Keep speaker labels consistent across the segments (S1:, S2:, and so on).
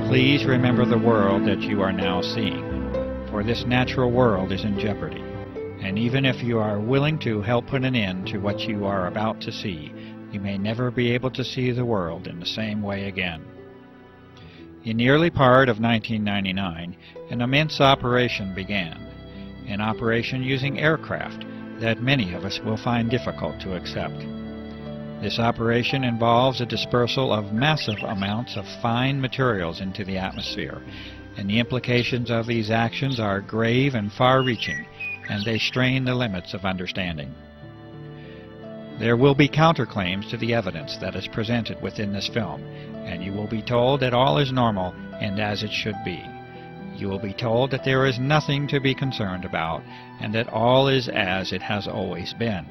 S1: Please remember the world that you are now seeing, for this natural world is in jeopardy, and even if you are willing to help put an end to what you are about to see, you may never be able to see the world in the same way again. In the early part of 1999, an immense operation began, an operation using aircraft that many of us will find difficult to accept. This operation involves a dispersal of massive amounts of fine materials into the atmosphere, and the implications of these actions are grave and far-reaching, and they strain the limits of understanding. There will be counterclaims to the evidence that is presented within this film, and you will be told that all is normal and as it should be. You will be told that there is nothing to be concerned about, and that all is as it has always been.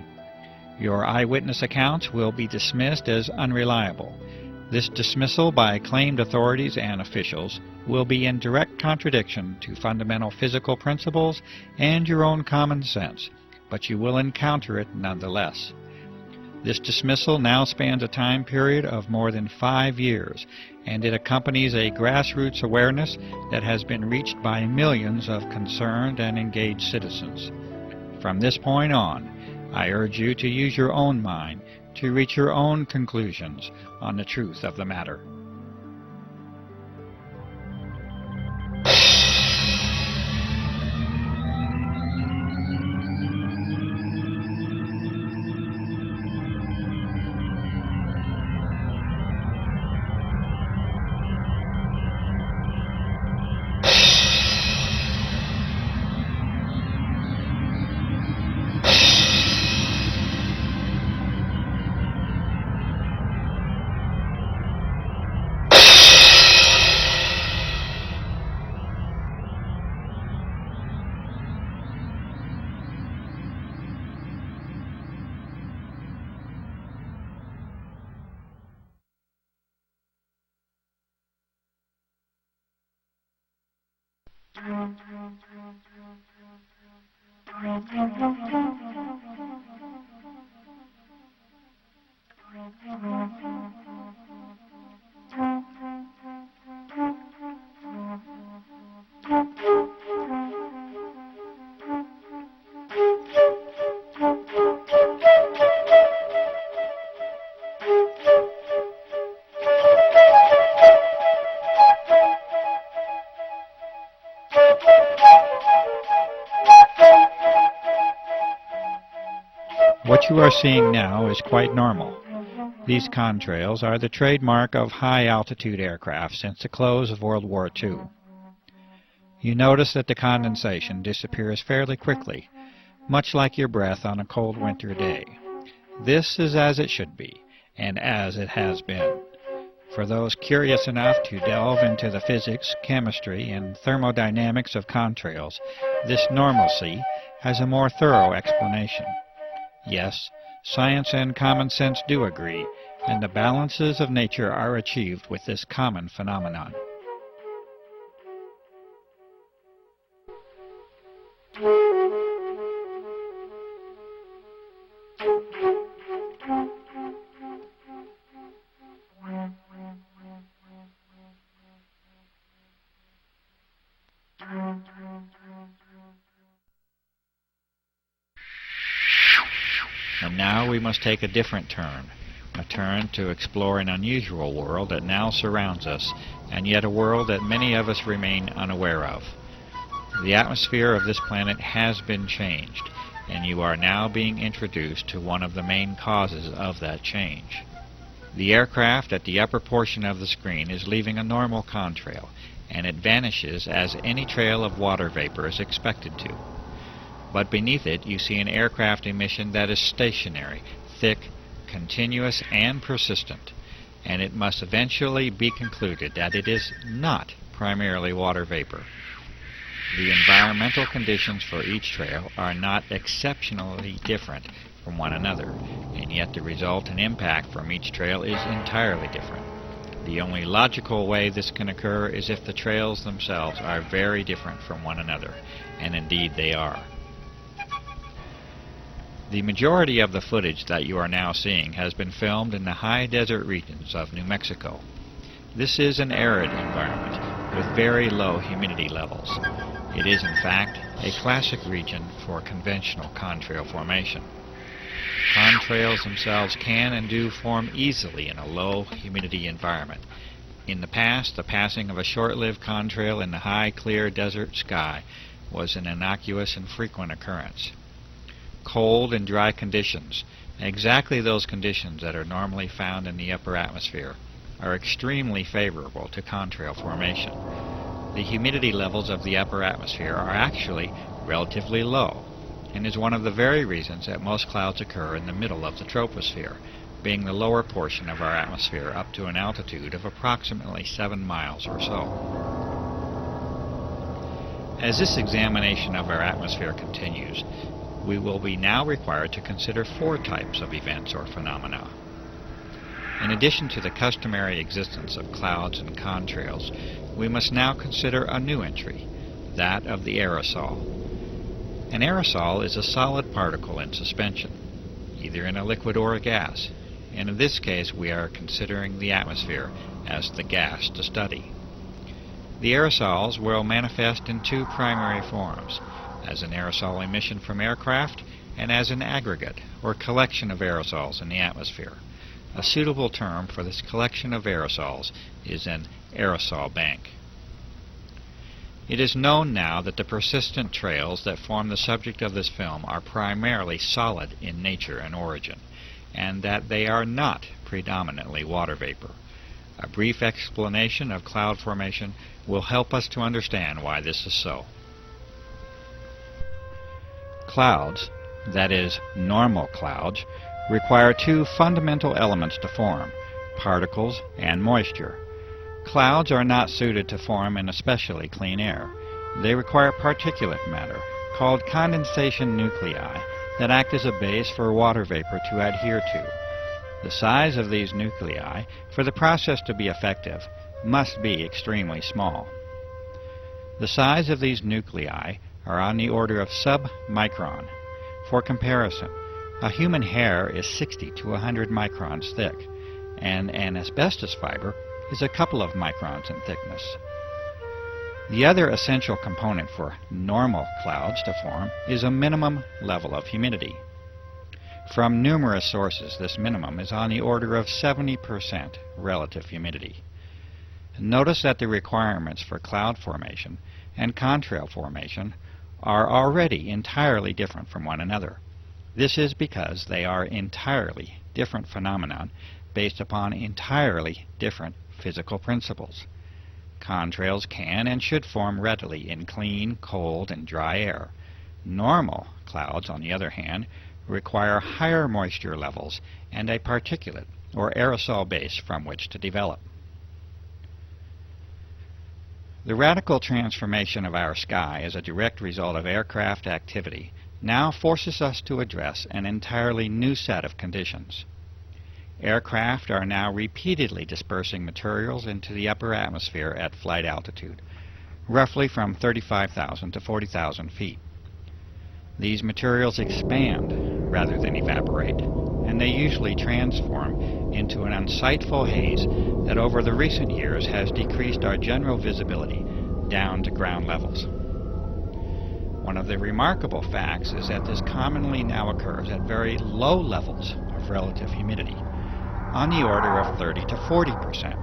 S1: Your eyewitness accounts will be dismissed as unreliable. This dismissal by claimed authorities and officials will be in direct contradiction to fundamental physical principles and your own common sense, but you will encounter it nonetheless. This dismissal now spans a time period of more than 5 years, and it accompanies a grassroots awareness that has been reached by millions of concerned and engaged citizens. From this point on, I urge you to use your own mind to reach your own conclusions on the truth of the matter. What you are seeing now is quite normal. These contrails are the trademark of high-altitude aircraft since the close of World War II. You notice that the condensation disappears fairly quickly, much like your breath on a cold winter day. This is as it should be, and as it has been. For those curious enough to delve into the physics, chemistry, and thermodynamics of contrails, this normalcy has a more thorough explanation. Yes, science and common sense do agree, and the balances of nature are achieved with this common phenomenon. And now we must take a different turn, a turn to explore an unusual world that now surrounds us, and yet a world that many of us remain unaware of. The atmosphere of this planet has been changed, and you are now being introduced to one of the main causes of that change. The aircraft at the upper portion of the screen is leaving a normal contrail, and it vanishes as any trail of water vapor is expected to. But beneath it you see an aircraft emission that is stationary, thick, continuous, and persistent, and it must eventually be concluded that it is not primarily water vapor. The environmental conditions for each trail are not exceptionally different from one another, and yet the resultant impact from each trail is entirely different. The only logical way this can occur is if the trails themselves are very different from one another, and indeed they are. The majority of the footage that you are now seeing has been filmed in the high desert regions of New Mexico. This is an arid environment with very low humidity levels. It is, in fact, a classic region for conventional contrail formation. Contrails themselves can and do form easily in a low humidity environment. In the past, the passing of a short-lived contrail in the high, clear desert sky was an innocuous and frequent occurrence. Cold and dry conditions, exactly those conditions that are normally found in the upper atmosphere, are extremely favorable to contrail formation. The humidity levels of the upper atmosphere are actually relatively low, and is one of the very reasons that most clouds occur in the middle of the troposphere, being the lower portion of our atmosphere up to an altitude of approximately 7 miles or so. As this examination of our atmosphere continues, we will be now required to consider 4 types of events or phenomena. In addition to the customary existence of clouds and contrails, we must now consider a new entry, that of the aerosol. An aerosol is a solid particle in suspension, either in a liquid or a gas, and in this case we are considering the atmosphere as the gas to study. The aerosols will manifest in 2 primary forms, as an aerosol emission from aircraft and as an aggregate or collection of aerosols in the atmosphere. A suitable term for this collection of aerosols is an aerosol bank. It is known now that the persistent trails that form the subject of this film are primarily solid in nature and origin, and that they are not predominantly water vapor. A brief explanation of cloud formation will help us to understand why this is so. Clouds, that is, normal clouds, require 2 fundamental elements to form, particles and moisture. Clouds are not suited to form in especially clean air. They require particulate matter, called condensation nuclei, that act as a base for water vapor to adhere to. The size of these nuclei, for the process to be effective, must be extremely small. The size of these nuclei are on the order of sub-micron. For comparison, a human hair is 60 to 100 microns thick, and an asbestos fiber is a couple of microns in thickness. The other essential component for normal clouds to form is a minimum level of humidity. From numerous sources, this minimum is on the order of 70% relative humidity. Notice that the requirements for cloud formation and contrail formation are already entirely different from one another. This is because they are entirely different phenomena based upon entirely different physical principles. Contrails can and should form readily in clean, cold, and dry air. Normal clouds, on the other hand, require higher moisture levels and a particulate or aerosol base from which to develop. The radical transformation of our sky as a direct result of aircraft activity now forces us to address an entirely new set of conditions. Aircraft are now repeatedly dispersing materials into the upper atmosphere at flight altitude, roughly from 35,000 to 40,000 feet. These materials expand rather than evaporate, and they usually transform into an unsightful haze that over the recent years has decreased our general visibility down to ground levels. One of the remarkable facts is that this commonly now occurs at very low levels of relative humidity, on the order of 30 to 40%.